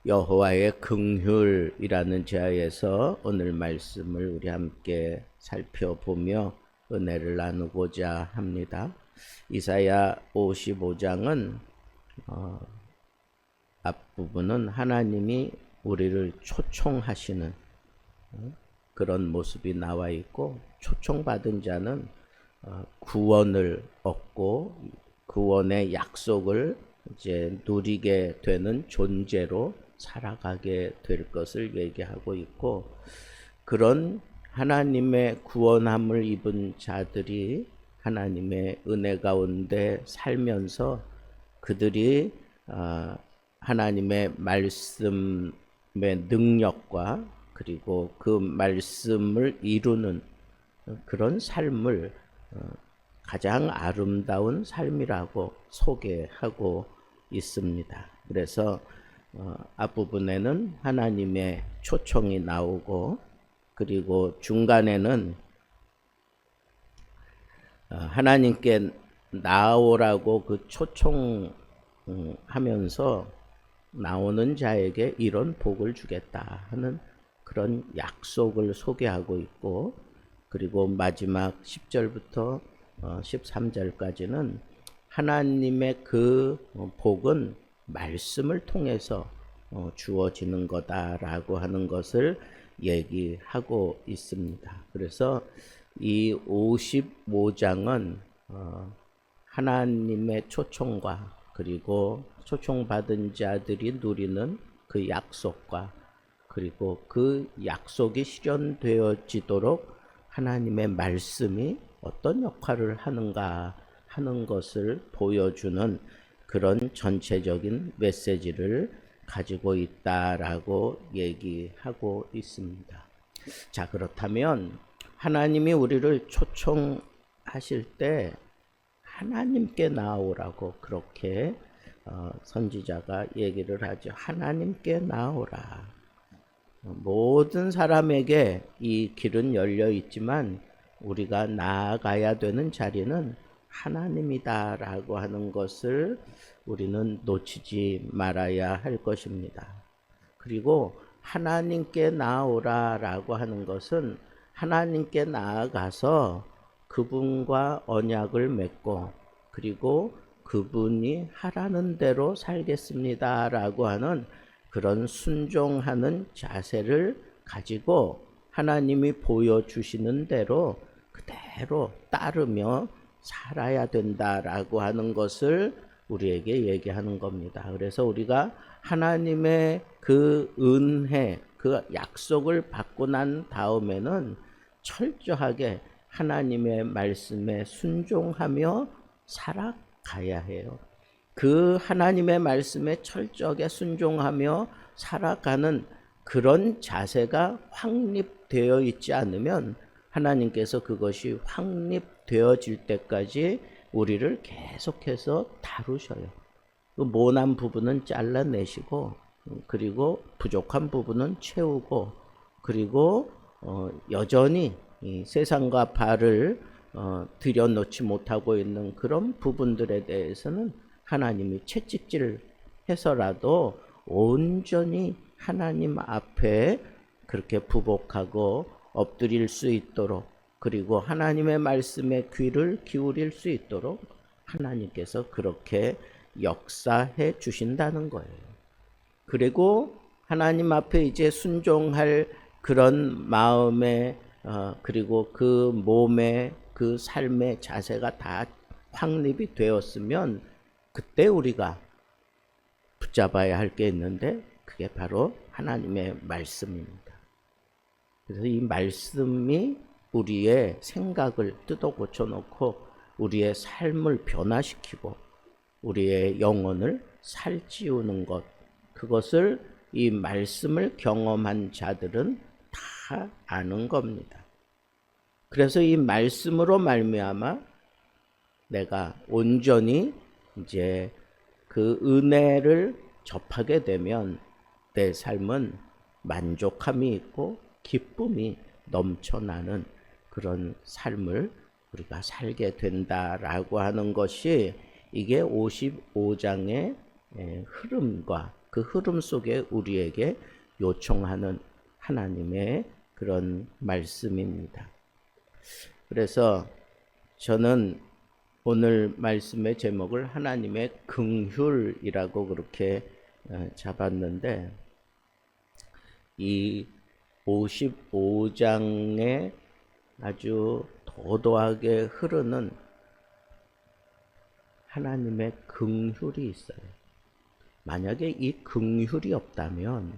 여호와의 긍휼이라는 제하에서 오늘 말씀을 우리 함께 살펴보며 은혜를 나누고자 합니다. 이사야 55장은 앞부분은 하나님이 우리를 초청하시는 그런 모습이 나와 있고, 초청받은 자는 구원을 얻고 구원의 약속을 이제 누리게 되는 존재로 살아가게 될 것을 얘기하고 있고, 그런 하나님의 구원함을 입은 자들이 하나님의 은혜 가운데 살면서 그들이 하나님의 말씀의 능력과 그리고 그 말씀을 이루는 그런 삶을 가장 아름다운 삶이라고 소개하고 있습니다. 그래서 앞부분에는 하나님의 초청이 나오고, 그리고 중간에는 하나님께 나오라고 그 초청하면서 나오는 자에게 이런 복을 주겠다 하는 그런 약속을 소개하고 있고, 그리고 마지막 10절부터 13절까지는 하나님의 그 복은 말씀을 통해서 주어지는 거다라고 하는 것을 얘기하고 있습니다. 그래서 이 55장은 하나님의 초청과 그리고 초청받은 자들이 누리는 그 약속과 그리고 그 약속이 실현되어지도록 하나님의 말씀이 어떤 역할을 하는가 하는 것을 보여주는 그런 전체적인 메시지를 가지고 있다라고 얘기하고 있습니다. 자, 그렇다면 하나님이 우리를 초청하실 때 하나님께 나오라고 그렇게 선지자가 얘기를 하죠. 하나님께 나오라. 모든 사람에게 이 길은 열려 있지만 우리가 나아가야 되는 자리는 하나님이다라고 하는 것을 우리는 놓치지 말아야 할 것입니다. 그리고 하나님께 나오라라고 하는 것은 하나님께 나아가서 그분과 언약을 맺고, 그리고 그분이 하라는 대로 살겠습니다라고 하는 그런 순종하는 자세를 가지고 하나님이 보여주시는 대로 그대로 따르며 살아야 된다라고 하는 것을 우리에게 얘기하는 겁니다. 그래서 우리가 하나님의 그 은혜, 그 약속을 받고 난 다음에는 철저하게 하나님의 말씀에 순종하며 살아가야 해요. 그 하나님의 말씀에 철저하게 순종하며 살아가는 그런 자세가 확립되어 있지 않으면 하나님께서 그것이 확립되어질 때까지 우리를 계속해서 다루셔요. 그 모난 부분은 잘라내시고, 그리고 부족한 부분은 채우고, 그리고 여전히 이 세상과 발을 들여놓지 못하고 있는 그런 부분들에 대해서는 하나님이 채찍질 해서라도 온전히 하나님 앞에 그렇게 부복하고 엎드릴 수 있도록, 그리고 하나님의 말씀에 귀를 기울일 수 있도록 하나님께서 그렇게 역사해 주신다는 거예요. 그리고 하나님 앞에 이제 순종할 그런 마음에 그리고 그 몸의 그 삶의 자세가 다 확립이 되었으면 그때 우리가 붙잡아야 할 게 있는데 그게 바로 하나님의 말씀입니다. 그래서 이 말씀이 우리의 생각을 뜯어 고쳐놓고 우리의 삶을 변화시키고 우리의 영혼을 살찌우는 것, 그것을 이 말씀을 경험한 자들은 다 아는 겁니다. 그래서 이 말씀으로 말미암아 내가 온전히 이제 그 은혜를 접하게 되면 내 삶은 만족함이 있고 기쁨이 넘쳐나는 그런 삶을 우리가 살게 된다라고 하는 것이 이게 55장의 흐름과 그 흐름 속에 우리에게 요청하는 하나님의 그런 말씀입니다. 그래서 저는 오늘 말씀의 제목을 하나님의 긍휼이라고 그렇게 잡았는데, 이 55장에 아주 도도하게 흐르는 하나님의 긍휼이 있어요. 만약에 이 긍휼이 없다면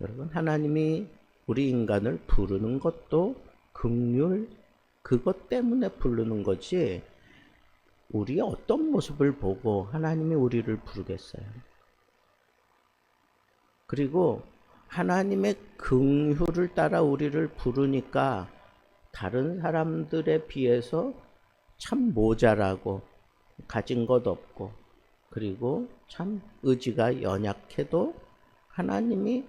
여러분, 하나님이 우리 인간을 부르는 것도 긍휼, 그것 때문에 부르는 거지, 우리의 어떤 모습을 보고 하나님이 우리를 부르겠어요. 그리고 하나님의 긍휼을 따라 우리를 부르니까 다른 사람들에 비해서 참 모자라고 가진 것 없고, 그리고 참 의지가 연약해도 하나님이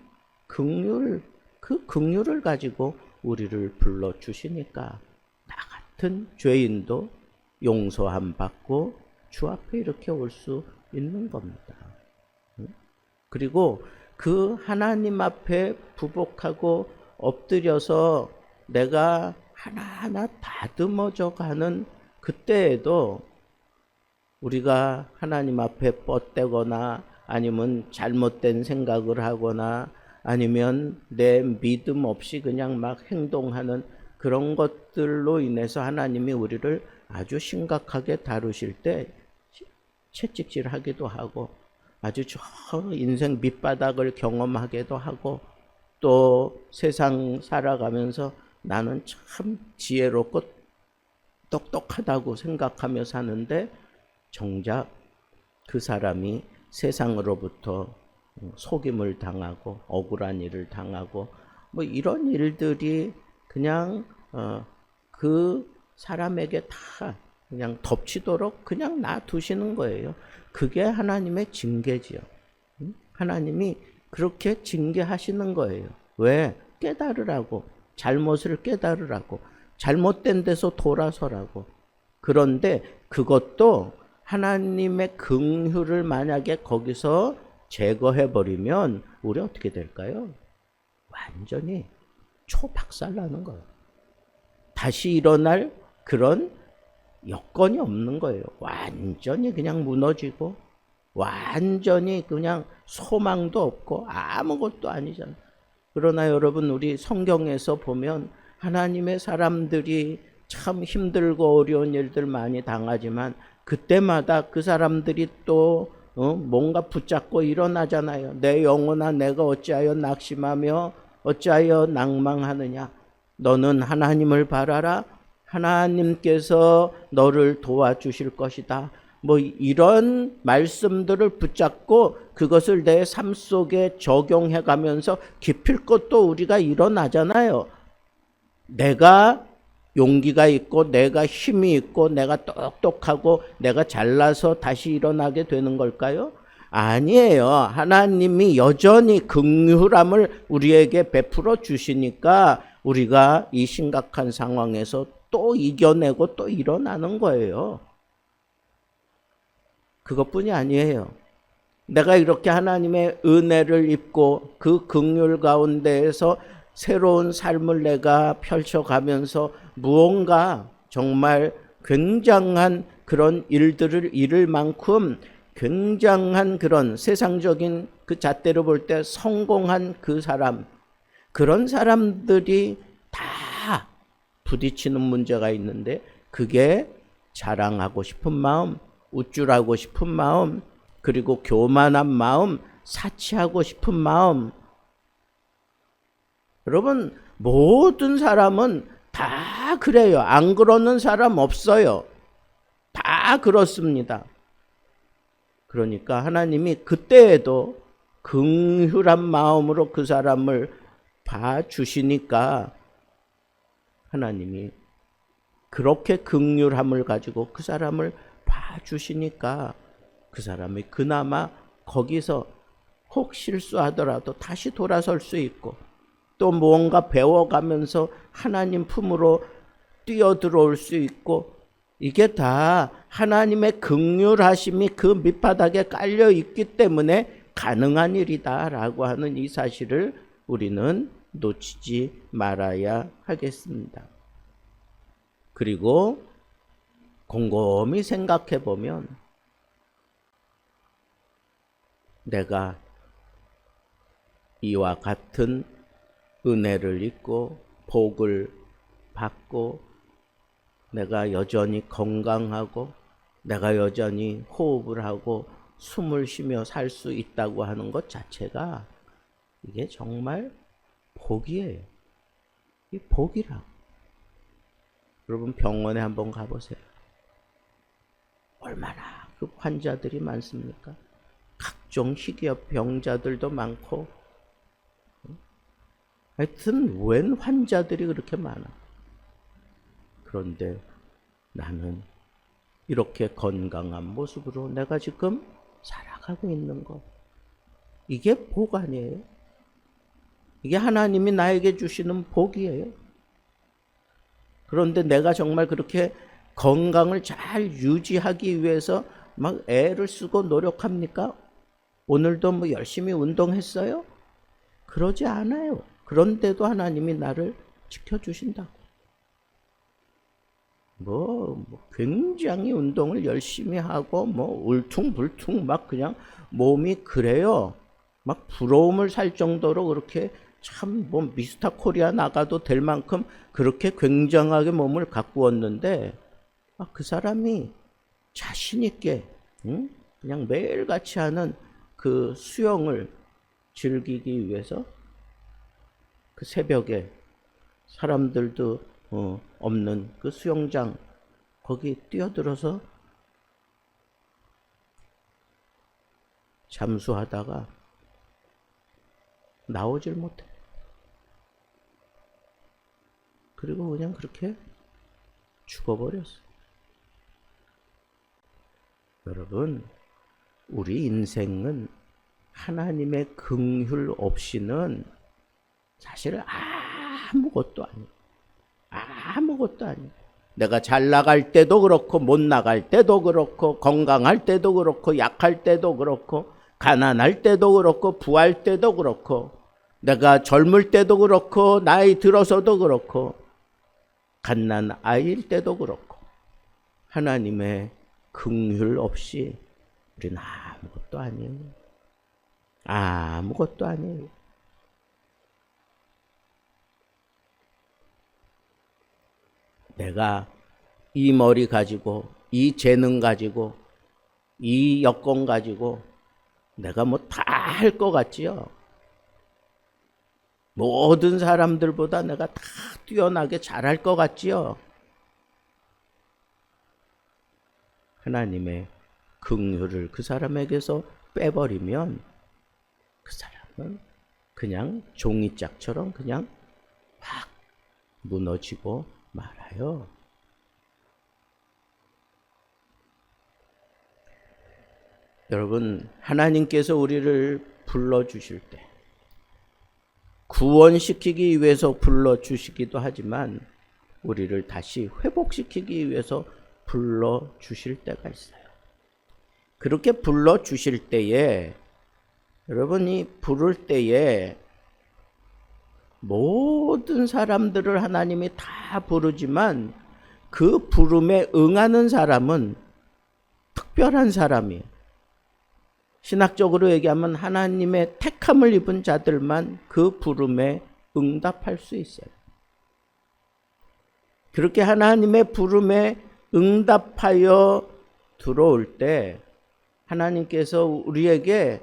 긍휼, 그 긍휼을 가지고 우리를 불러주시니까 나 같은 죄인도 용서함 받고 주 앞에 이렇게 올 수 있는 겁니다. 그리고 그 하나님 앞에 부복하고 엎드려서 내가 하나하나 다듬어져 가는 그때에도 우리가 하나님 앞에 뻗대거나 아니면 잘못된 생각을 하거나 아니면 내 믿음 없이 그냥 막 행동하는 그런 것들로 인해서 하나님이 우리를 아주 심각하게 다루실 때 채찍질하기도 하고 아주 저 인생 밑바닥을 경험하기도 하고, 또 세상 살아가면서 나는 참 지혜롭고 똑똑하다고 생각하며 사는데 정작 그 사람이 세상으로부터 속임을 당하고 억울한 일을 당하고 뭐 이런 일들이 그냥 그 사람에게 다 그냥 덮치도록 그냥 놔두시는 거예요. 그게 하나님의 징계지요. 하나님이 그렇게 징계하시는 거예요. 왜? 깨달으라고, 잘못을 깨달으라고, 잘못된 데서 돌아서라고. 그런데 그것도 하나님의 긍휼을 만약에 거기서 제거해버리면 우리 어떻게 될까요? 완전히 초박살나는 거예요. 다시 일어날 그런 여건이 없는 거예요. 완전히 그냥 무너지고 완전히 그냥 소망도 없고 아무것도 아니잖아요. 그러나 여러분, 우리 성경에서 보면 하나님의 사람들이 참 힘들고 어려운 일들 많이 당하지만 그때마다 그 사람들이 또 뭔가 붙잡고 일어나잖아요. 내 영혼아, 내가 어찌하여 낙심하며 어찌하여 낭망하느냐. 너는 하나님을 바라라. 하나님께서 너를 도와주실 것이다. 뭐 이런 말씀들을 붙잡고 그것을 내 삶 속에 적용해 가면서 깊을 것도 우리가 일어나잖아요. 내가 용기가 있고 내가 힘이 있고 내가 똑똑하고 내가 잘나서 다시 일어나게 되는 걸까요? 아니에요. 하나님이 여전히 긍휼함을 우리에게 베풀어 주시니까 우리가 이 심각한 상황에서 또 이겨내고 또 일어나는 거예요. 그것뿐이 아니에요. 내가 이렇게 하나님의 은혜를 입고 그 긍휼 가운데에서 새로운 삶을 내가 펼쳐가면서 무언가 정말 굉장한 그런 일들을 이룰 만큼 굉장한 그런 세상적인 그 잣대로 볼 때 성공한 그 사람, 그런 사람들이 다 부딪히는 문제가 있는데 그게 자랑하고 싶은 마음, 우쭐하고 싶은 마음, 그리고 교만한 마음, 사치하고 싶은 마음. 여러분, 모든 사람은 다 그래요. 안 그러는 사람 없어요. 다 그렇습니다. 그러니까 하나님이 그때에도 긍휼한 마음으로 그 사람을 봐주시니까 하나님이 그렇게 긍휼함을 가지고 그 사람을 봐주시니까 그 사람이 그나마 거기서 혹 실수하더라도 다시 돌아설 수 있고 또 무언가 배워가면서 하나님 품으로 뛰어들어올 수 있고, 이게 다 하나님의 긍휼하심이 그 밑바닥에 깔려 있기 때문에 가능한 일이다라고 하는 이 사실을 우리는 놓치지 말아야 하겠습니다. 그리고 곰곰이 생각해 보면 내가 이와 같은 은혜를 입고 복을 받고 내가 여전히 건강하고 내가 여전히 호흡을 하고 숨을 쉬며 살 수 있다고 하는 것 자체가 이게 정말 복이에요. 이 복이라고. 여러분 병원에 한번 가보세요. 얼마나 그 환자들이 많습니까? 각종 희귀 병자들도 많고 하여튼 웬 환자들이 그렇게 많아. 그런데 나는 이렇게 건강한 모습으로 내가 지금 살아가고 있는 것, 이게 복 아니에요? 이게 하나님이 나에게 주시는 복이에요. 그런데 내가 정말 그렇게 건강을 잘 유지하기 위해서 막 애를 쓰고 노력합니까? 오늘도 뭐 열심히 운동했어요? 그러지 않아요. 그런데도 하나님이 나를 지켜주신다고. 굉장히 운동을 열심히 하고 울퉁불퉁 막 그냥 몸이 그래요. 막 부러움을 살 정도로 그렇게 참 미스터 코리아 나가도 될 만큼 그렇게 굉장하게 몸을 가꾸었는데 그 사람이 자신 있게 그냥 매일같이 하는 그 수영을 즐기기 위해서 그 새벽에 사람들도 없는 그 수영장 거기 뛰어들어서 잠수하다가 나오질 못해. 그리고 그냥 그렇게 죽어버렸어. 여러분, 우리 인생은 하나님의 긍휼 없이는 사실 아무것도 아니에요. 아무것도 아니에요. 내가 잘 나갈 때도 그렇고 못 나갈 때도 그렇고 건강할 때도 그렇고 약할 때도 그렇고 가난할 때도 그렇고 부할 때도 그렇고 내가 젊을 때도 그렇고 나이 들어서도 그렇고 갓난 아이일 때도 그렇고 하나님의 긍휼 없이 우리는 아무것도 아니에요. 아무것도 아니에요. 내가 이 머리 가지고 이 재능 가지고 이 여건 가지고 내가 다 할 것 같지요? 모든 사람들보다 내가 다 뛰어나게 잘할 것 같지요? 하나님의 긍휼을 그 사람에게서 빼버리면 그 사람은 그냥 종이짝처럼 그냥 확 무너지고 말아요. 여러분, 하나님께서 우리를 불러주실 때 구원시키기 위해서 불러주시기도 하지만 우리를 다시 회복시키기 위해서 불러주실 때가 있어요. 그렇게 불러주실 때에 여러분이 부를 때에 모든 사람들을 하나님이 다 부르지만 그 부름에 응하는 사람은 특별한 사람이에요. 신학적으로 얘기하면 하나님의 택함을 입은 자들만 그 부름에 응답할 수 있어요. 그렇게 하나님의 부름에 응답하여 들어올 때 하나님께서 우리에게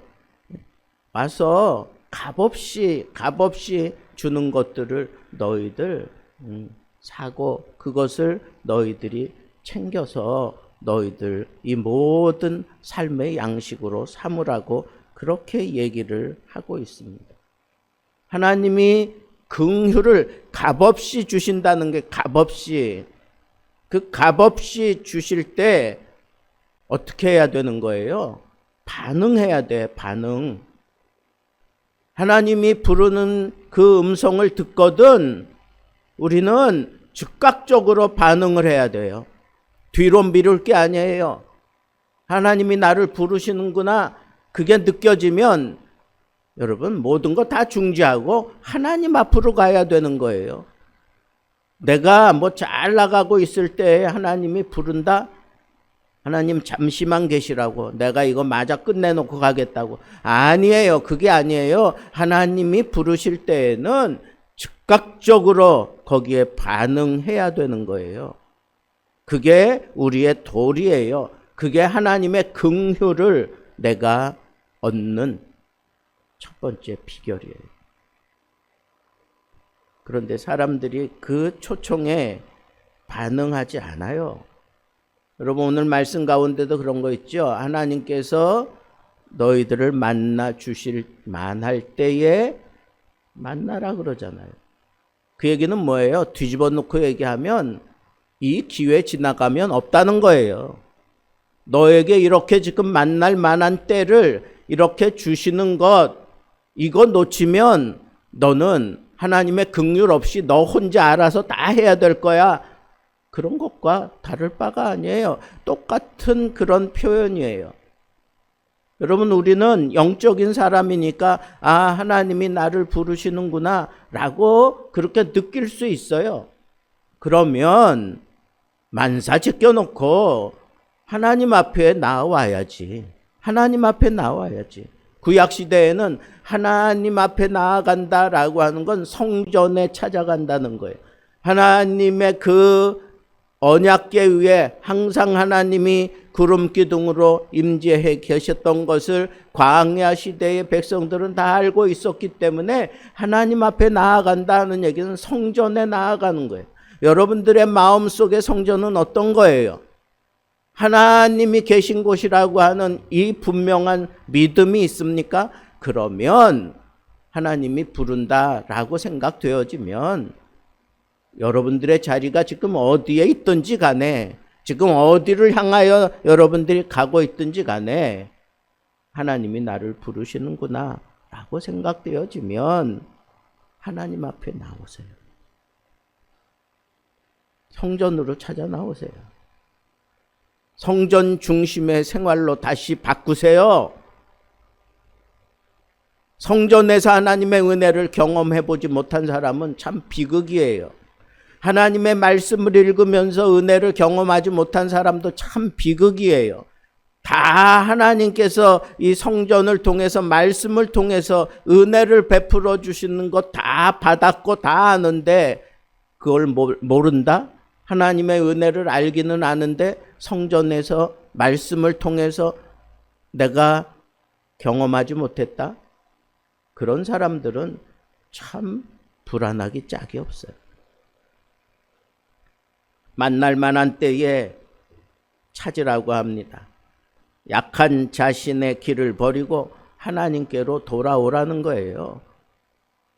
와서 값없이 주는 것들을 너희들 사고 그것을 너희들이 챙겨서 너희들 이 모든 삶의 양식으로 삼으라고 그렇게 얘기를 하고 있습니다. 하나님이 긍휼을 값없이 주신다는 게 값없이, 그 값없이 주실 때 어떻게 해야 되는 거예요? 반응해야 돼, 반응. 하나님이 부르는 그 음성을 듣거든 우리는 즉각적으로 반응을 해야 돼요. 뒤로 미룰 게 아니에요. 하나님이 나를 부르시는구나. 그게 느껴지면 여러분 모든 거 다 중지하고 하나님 앞으로 가야 되는 거예요. 내가 뭐 잘 나가고 있을 때 하나님이 부른다? 하나님 잠시만 계시라고, 내가 이거 마저 끝내놓고 가겠다고. 아니에요. 그게 아니에요. 하나님이 부르실 때에는 즉각적으로 거기에 반응해야 되는 거예요. 그게 우리의 도리예요. 그게 하나님의 긍휼을 내가 얻는 첫 번째 비결이에요. 그런데 사람들이 그 초청에 반응하지 않아요. 여러분 오늘 말씀 가운데도 그런 거 있죠. 하나님께서 너희들을 만나 주실 만할 때에 만나라 그러잖아요. 그 얘기는 뭐예요? 뒤집어 놓고 얘기하면 이 기회 지나가면 없다는 거예요. 너에게 이렇게 지금 만날 만한 때를 이렇게 주시는 것, 이거 놓치면 너는 하나님의 긍휼 없이 너 혼자 알아서 다 해야 될 거야. 그런 것과 다를 바가 아니에요. 똑같은 그런 표현이에요. 여러분 우리는 영적인 사람이니까 아 하나님이 나를 부르시는구나 라고 그렇게 느낄 수 있어요. 그러면 만사 제껴놓고 하나님 앞에 나와야지. 하나님 앞에 나와야지. 구약시대에는 하나님 앞에 나아간다라고 하는 건 성전에 찾아간다는 거예요. 하나님의 그 언약궤 위에 항상 하나님이 구름 기둥으로 임재해 계셨던 것을 광야 시대의 백성들은 다 알고 있었기 때문에 하나님 앞에 나아간다는 얘기는 성전에 나아가는 거예요. 여러분들의 마음속의 성전은 어떤 거예요? 하나님이 계신 곳이라고 하는 이 분명한 믿음이 있습니까? 그러면 하나님이 부른다라고 생각되어지면 여러분들의 자리가 지금 어디에 있든지 간에, 지금 어디를 향하여 여러분들이 가고 있든지 간에 하나님이 나를 부르시는구나 라고 생각되어지면 하나님 앞에 나오세요. 성전으로 찾아 나오세요. 성전 중심의 생활로 다시 바꾸세요. 성전에서 하나님의 은혜를 경험해 보지 못한 사람은 참 비극이에요. 하나님의 말씀을 읽으면서 은혜를 경험하지 못한 사람도 참 비극이에요. 다 하나님께서 이 성전을 통해서 말씀을 통해서 은혜를 베풀어 주시는 것 다 받았고 다 아는데 그걸 모른다? 하나님의 은혜를 알기는 아는데 성전에서 말씀을 통해서 내가 경험하지 못했다? 그런 사람들은 참 불안하기 짝이 없어요. 만날 만한 때에 찾으라고 합니다. 약한 자신의 길을 버리고 하나님께로 돌아오라는 거예요.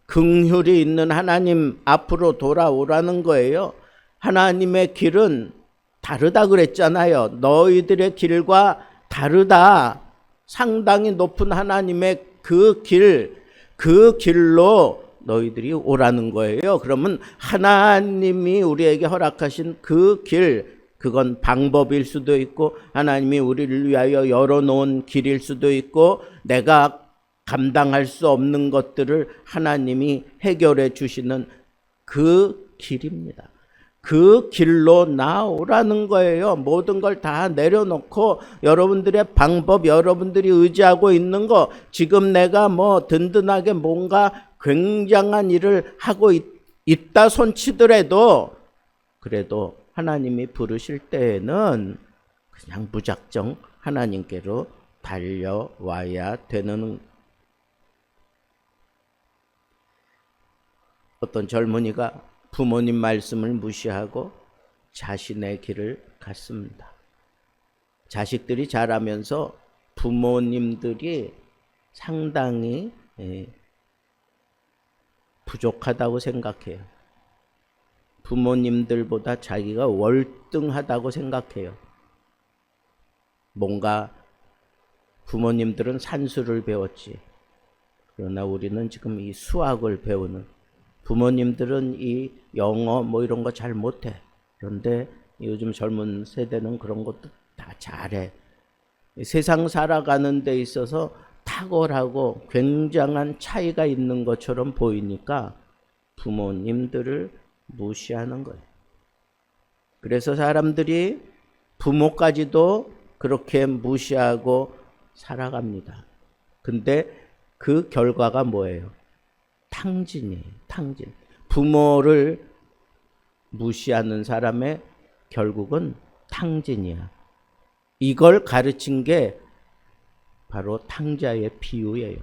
긍휼이 있는 하나님 앞으로 돌아오라는 거예요. 하나님의 길은 다르다 그랬잖아요. 너희들의 길과 다르다. 상당히 높은 하나님의 그 길로 너희들이 오라는 거예요. 그러면 하나님이 우리에게 허락하신 그 길, 그건 방법일 수도 있고 하나님이 우리를 위하여 열어놓은 길일 수도 있고 내가 감당할 수 없는 것들을 하나님이 해결해 주시는 그 길입니다. 그 길로 나오라는 거예요. 모든 걸 다 내려놓고 여러분들의 방법, 여러분들이 의지하고 있는 거, 지금 내가 뭐 든든하게 뭔가 굉장한 일을 하고 있다 손치더라도 그래도 하나님이 부르실 때에는 그냥 무작정 하나님께로 달려와야 되는. 어떤 젊은이가 부모님 말씀을 무시하고 자신의 길을 갔습니다. 자식들이 자라면서 부모님들이 상당히 부족하다고 생각해요. 부모님들보다 자기가 월등하다고 생각해요. 뭔가 부모님들은 산수를 배웠지. 그러나 우리는 지금 이 수학을 배우는, 부모님들은 이 영어 뭐 이런 거 잘 못해. 그런데 요즘 젊은 세대는 그런 것도 다 잘해. 세상 살아가는 데 있어서 탁월하고 굉장한 차이가 있는 것처럼 보이니까 부모님들을 무시하는 거예요. 그래서 사람들이 부모까지도 그렇게 무시하고 살아갑니다. 근데 그 결과가 뭐예요? 탕진이에요. 탕진. 부모를 무시하는 사람의 결국은 탕진이야. 이걸 가르친 게 바로 탕자의 비유예요.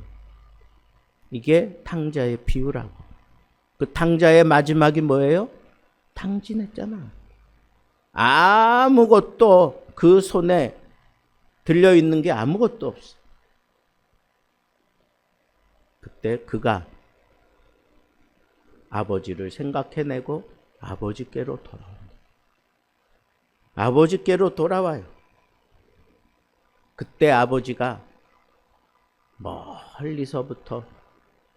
이게 탕자의 비유라고. 그 탕자의 마지막이 뭐예요? 탕진했잖아. 아무것도 그 손에 들려있는 게 아무것도 없어. 그때 그가 아버지를 생각해내고 아버지께로 돌아옵니다. 아버지께로 돌아와요. 그때 아버지가 멀리서부터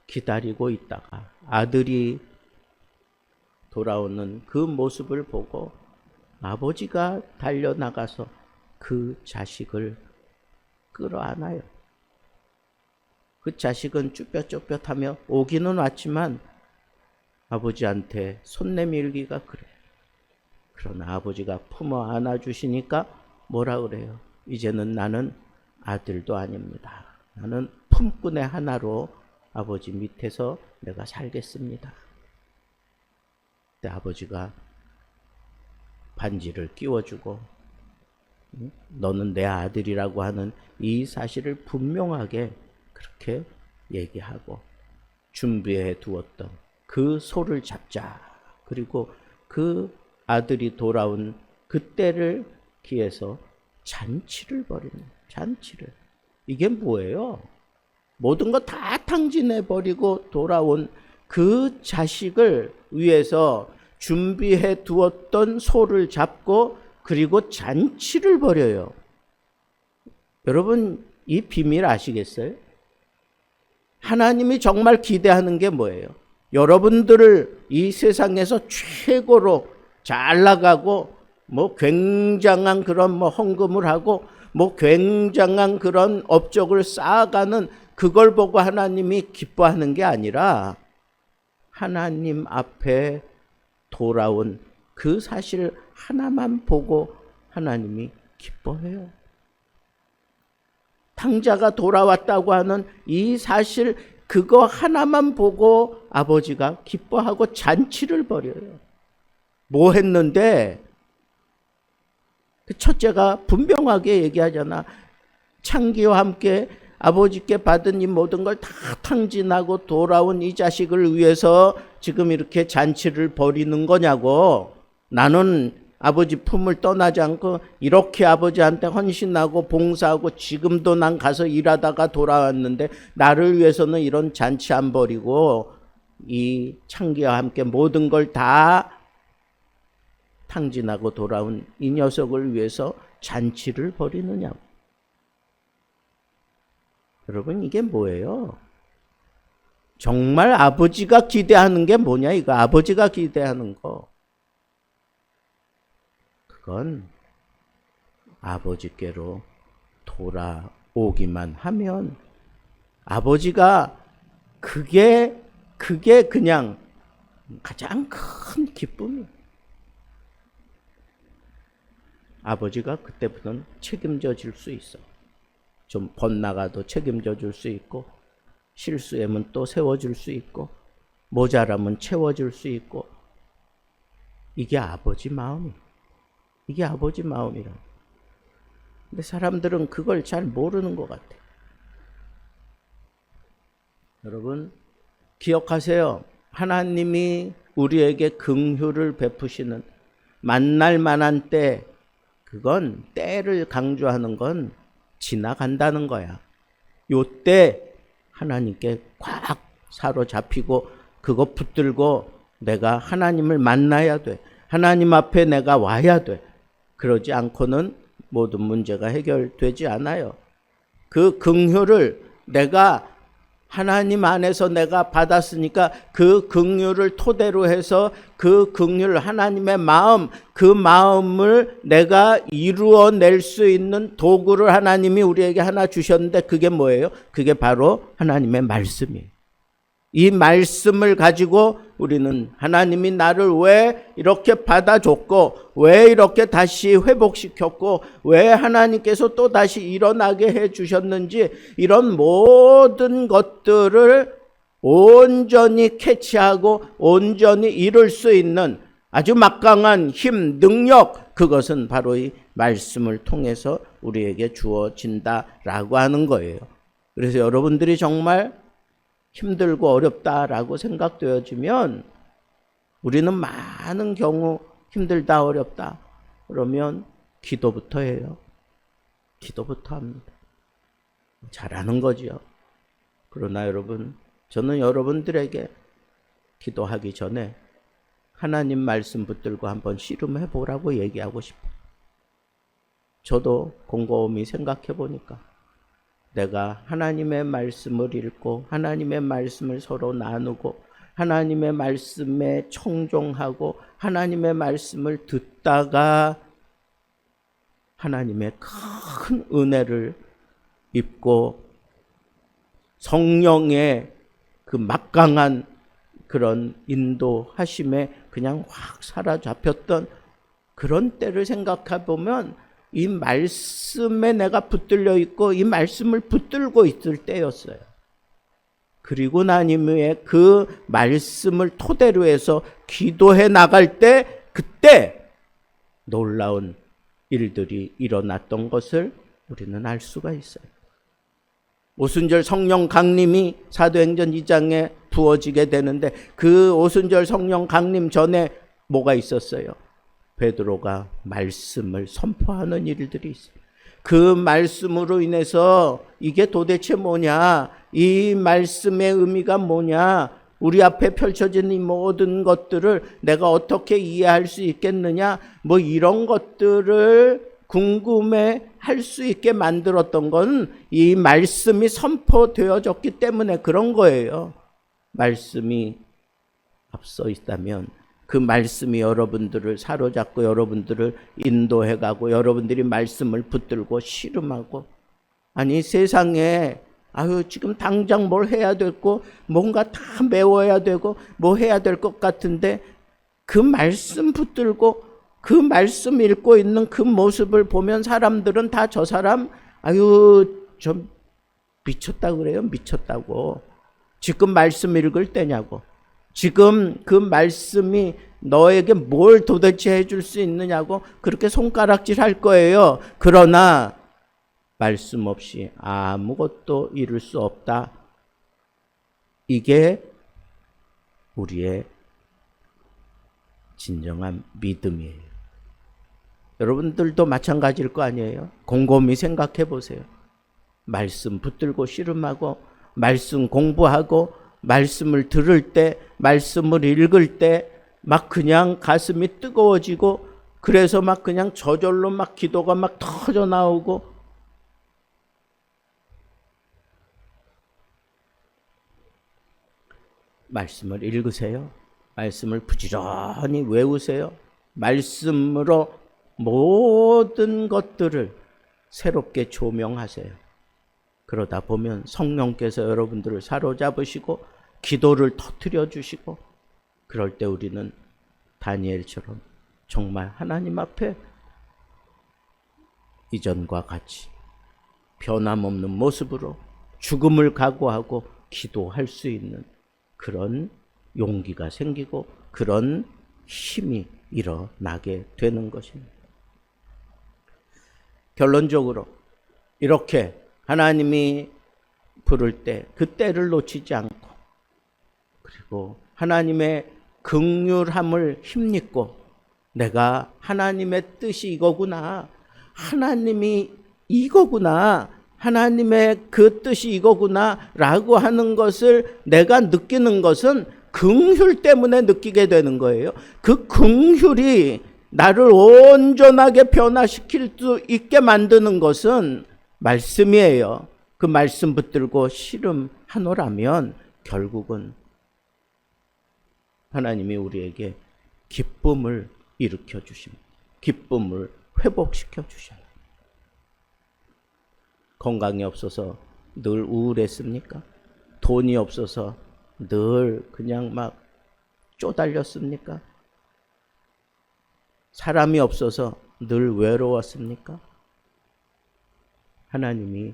기다리고 있다가 아들이 돌아오는 그 모습을 보고 아버지가 달려나가서 그 자식을 끌어안아요. 그 자식은 쭈뼛쭈뼛하며 오기는 왔지만 아버지한테 손 내밀기가 그래요. 그러나 아버지가 품어 안아주시니까 뭐라 그래요? 이제는 나는 아들도 아닙니다. 나는 품꾼의 하나로 아버지 밑에서 내가 살겠습니다. 그때 아버지가 반지를 끼워주고 너는 내 아들이라고 하는 이 사실을 분명하게 그렇게 얘기하고 준비해 두었던 그 소를 잡자. 그리고 그 아들이 돌아온 그때를 기해서 잔치를 벌이는 잔치를. 이게 뭐예요? 모든 거 다 탕진해 버리고 돌아온 그 자식을 위해서 준비해 두었던 소를 잡고 그리고 잔치를 벌여요. 여러분 이 비밀 아시겠어요? 하나님이 정말 기대하는 게 뭐예요? 여러분들을 이 세상에서 최고로 잘 나가고 굉장한 그런 헌금을 하고 굉장한 그런 업적을 쌓아가는 그걸 보고 하나님이 기뻐하는 게 아니라 하나님 앞에 돌아온 그 사실 하나만 보고 하나님이 기뻐해요. 탕자가 돌아왔다고 하는 이 사실 그거 하나만 보고 아버지가 기뻐하고 잔치를 벌여요. 뭐 했는데? 첫째가 분명하게 얘기하잖아. 창기와 함께 아버지께 받은 이 모든 걸 다 탕진하고 돌아온 이 자식을 위해서 지금 이렇게 잔치를 벌이는 거냐고. 나는 아버지 품을 떠나지 않고 이렇게 아버지한테 헌신하고 봉사하고 지금도 난 가서 일하다가 돌아왔는데 나를 위해서는 이런 잔치 안 벌이고 이 창기와 함께 모든 걸 다 탕진하고 돌아온 이 녀석을 위해서 잔치를 벌이느냐고. 여러분 이게 뭐예요? 정말 아버지가 기대하는 게 뭐냐 이거. 아버지가 기대하는 거. 그건 아버지께로 돌아오기만 하면 아버지가 그게 그냥 가장 큰 기쁨이에요. 아버지가 그때부터는 책임져 줄 수 있어. 좀 번나가도 책임져 줄 수 있고 실수하면 또 세워줄 수 있고 모자라면 채워줄 수 있고 이게 아버지 마음이에요. 이게 아버지 마음이라. 근데 사람들은 그걸 잘 모르는 것 같아요. 여러분 기억하세요. 하나님이 우리에게 긍휼을 베푸시는 만날 만한 때, 그건 때를 강조하는 건 지나간다는 거야. 요때 하나님께 꽉 사로잡히고 그거 붙들고 내가 하나님을 만나야 돼. 하나님 앞에 내가 와야 돼. 그러지 않고는 모든 문제가 해결되지 않아요. 그 긍휼을 내가 하나님 안에서 내가 받았으니까 그 긍휼을 토대로 해서 그 긍휼, 하나님의 마음, 그 마음을 내가 이루어낼 수 있는 도구를 하나님이 우리에게 하나 주셨는데 그게 뭐예요? 그게 바로 하나님의 말씀이에요. 이 말씀을 가지고 우리는 하나님이 나를 왜 이렇게 받아줬고, 왜 이렇게 다시 회복시켰고, 왜 하나님께서 또 다시 일어나게 해주셨는지, 이런 모든 것들을 온전히 캐치하고 온전히 이룰 수 있는 아주 막강한 힘, 능력, 그것은 바로 이 말씀을 통해서 우리에게 주어진다라고 하는 거예요. 그래서 여러분들이 정말 힘들고 어렵다라고 생각되어지면 우리는 많은 경우 힘들다 어렵다 그러면 기도부터 해요. 기도부터 합니다. 잘하는 거지요. 그러나 여러분, 저는 여러분들에게 기도하기 전에 하나님 말씀 붙들고 한번 씨름해 보라고 얘기하고 싶어요. 저도 곰곰이 생각해 보니까 내가 하나님의 말씀을 읽고 하나님의 말씀을 서로 나누고 하나님의 말씀에 청종하고 하나님의 말씀을 듣다가 하나님의 큰 은혜를 입고 성령의 그 막강한 그런 인도하심에 그냥 확 사로잡혔던 그런 때를 생각해 보면 이 말씀에 내가 붙들려 있고 이 말씀을 붙들고 있을 때였어요. 그리고 난 이후에 그 말씀을 토대로 해서 기도해 나갈 때 그때 놀라운 일들이 일어났던 것을 우리는 알 수가 있어요. 오순절 성령 강림이 사도행전 2장에 부어지게 되는데 그 오순절 성령 강림 전에 뭐가 있었어요? 베드로가 말씀을 선포하는 일들이 있어요. 그 말씀으로 인해서 이게 도대체 뭐냐? 이 말씀의 의미가 뭐냐? 우리 앞에 펼쳐진 이 모든 것들을 내가 어떻게 이해할 수 있겠느냐? 뭐 이런 것들을 궁금해 할 수 있게 만들었던 건 이 말씀이 선포되어졌기 때문에 그런 거예요. 말씀이 앞서 있다면 그 말씀이 여러분들을 사로잡고 여러분들을 인도해가고 여러분들이 말씀을 붙들고 씨름하고 아니 세상에 지금 당장 뭘 해야 되고 뭔가 다 메워야 되고 뭐 해야 될 것 같은데 그 말씀 붙들고 그 말씀 읽고 있는 그 모습을 보면 사람들은 다 저 사람 좀 미쳤다고 그래요. 미쳤다고. 지금 말씀 읽을 때냐고. 지금 그 말씀이 너에게 뭘 도대체 해줄 수 있느냐고 그렇게 손가락질 할 거예요. 그러나 말씀 없이 아무것도 이룰 수 없다. 이게 우리의 진정한 믿음이에요. 여러분들도 마찬가지일 거 아니에요? 곰곰이 생각해 보세요. 말씀 붙들고 씨름하고 말씀 공부하고 말씀을 들을 때 말씀을 읽을 때 막 그냥 가슴이 뜨거워지고 그래서 막 그냥 저절로 막 기도가 막 터져 나오고 말씀을 읽으세요. 말씀을 부지런히 외우세요. 말씀으로 모든 것들을 새롭게 조명하세요. 그러다 보면 성령께서 여러분들을 사로잡으시고 기도를 터뜨려 주시고 그럴 때 우리는 다니엘처럼 정말 하나님 앞에 이전과 같이 변함없는 모습으로 죽음을 각오하고 기도할 수 있는 그런 용기가 생기고 그런 힘이 일어나게 되는 것입니다. 결론적으로 이렇게 하나님이 부를 때 그 때를 놓치지 않고 그리고 하나님의 긍휼함을 힘입고 내가 하나님의 뜻이 이거구나. 하나님이 이거구나. 하나님의 그 뜻이 이거구나 라고 하는 것을 내가 느끼는 것은 긍휼 때문에 느끼게 되는 거예요. 그 긍휼이 나를 온전하게 변화시킬 수 있게 만드는 것은 말씀이에요. 그 말씀 붙들고 씨름하노라면 결국은 하나님이 우리에게 기쁨을 일으켜 주십니다. 기쁨을 회복시켜 주셔요. 건강이 없어서 늘 우울했습니까? 돈이 없어서 늘 그냥 막 쪼달렸습니까? 사람이 없어서 늘 외로웠습니까? 하나님이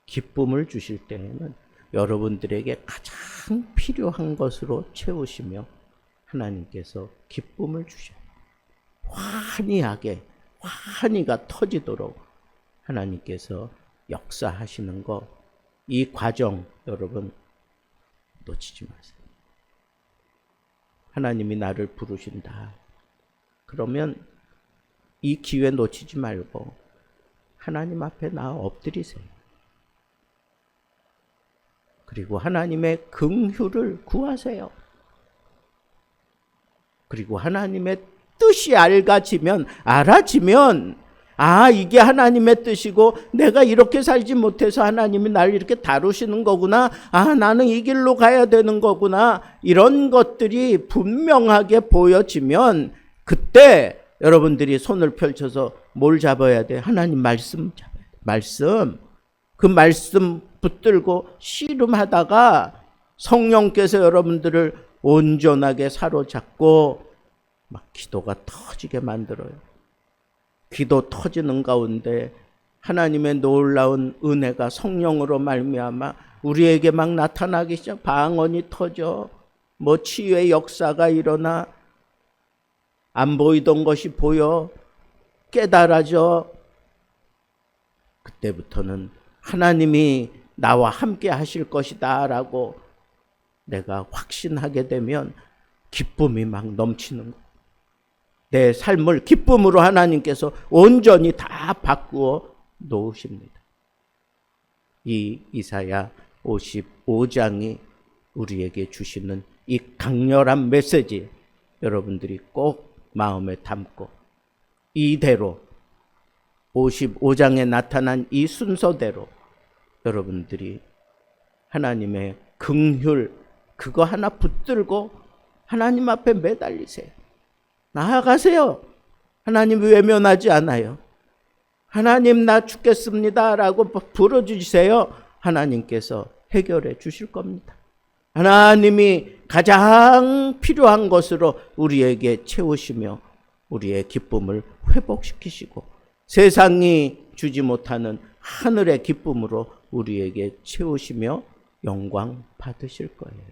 기쁨을 주실 때에는 여러분들에게 가장 필요한 것으로 채우시며 하나님께서 기쁨을 주셔요. 환희하게, 환희가 터지도록 하나님께서 역사하시는 거, 이 과정 여러분 놓치지 마세요. 하나님이 나를 부르신다. 그러면 이 기회 놓치지 말고 하나님 앞에 나아 엎드리세요. 그리고 하나님의 긍휼을 구하세요. 그리고 하나님의 뜻이 알아지면 이게 하나님의 뜻이고 내가 이렇게 살지 못해서 하나님이 나를 이렇게 다루시는 거구나. 나는 이 길로 가야 되는 거구나. 이런 것들이 분명하게 보여지면 그때 여러분들이 손을 펼쳐서 뭘 잡아야 돼? 하나님 말씀 잡아야 돼. 말씀. 그 말씀 붙들고 씨름하다가 성령께서 여러분들을 온전하게 사로잡고 막 기도가 터지게 만들어요. 기도 터지는 가운데 하나님의 놀라운 은혜가 성령으로 말미암아 우리에게 막 나타나기 시작. 방언이 터져. 치유의 역사가 일어나. 안 보이던 것이 보여. 깨달아져. 그때부터는 하나님이 나와 함께 하실 것이다 라고 내가 확신하게 되면 기쁨이 막 넘치는 거예요. 내 삶을 기쁨으로 하나님께서 온전히 다 바꾸어 놓으십니다. 이 이사야 55장이 우리에게 주시는 이 강렬한 메시지 여러분들이 꼭 마음에 담고 이대로 55장에 나타난 이 순서대로 여러분들이 하나님의 긍휼 그거 하나 붙들고 하나님 앞에 매달리세요. 나아가세요. 하나님 외면하지 않아요. 하나님 나 죽겠습니다 라고 부르주세요. 하나님께서 해결해 주실 겁니다. 하나님이 가장 필요한 것으로 우리에게 채우시며 우리의 기쁨을 회복시키시고 세상이 주지 못하는 하늘의 기쁨으로 우리에게 채우시며 영광 받으실 거예요.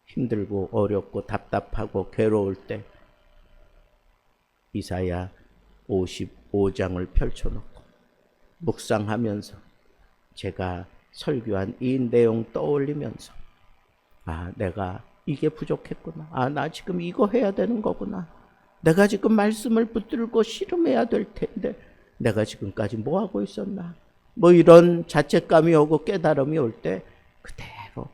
힘들고 어렵고 답답하고 괴로울 때 이사야 55장을 펼쳐놓고 묵상하면서 제가 설교한 이 내용 떠올리면서 내가 이게 부족했구나. 나 지금 이거 해야 되는 거구나. 내가 지금 말씀을 붙들고 씨름해야 될 텐데 내가 지금까지 뭐 하고 있었나. 이런 자책감이 오고 깨달음이 올 때 그대로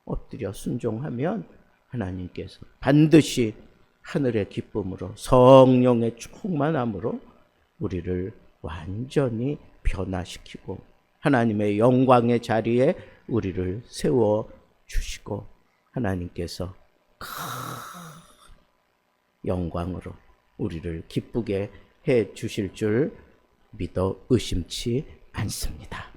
엎드려 순종하면 하나님께서 반드시 하늘의 기쁨으로 성령의 충만함으로 우리를 완전히 변화시키고 하나님의 영광의 자리에 우리를 세워 주시고 하나님께서 큰 영광으로 우리를 기쁘게 해 주실 줄 믿어 의심치 않습니다.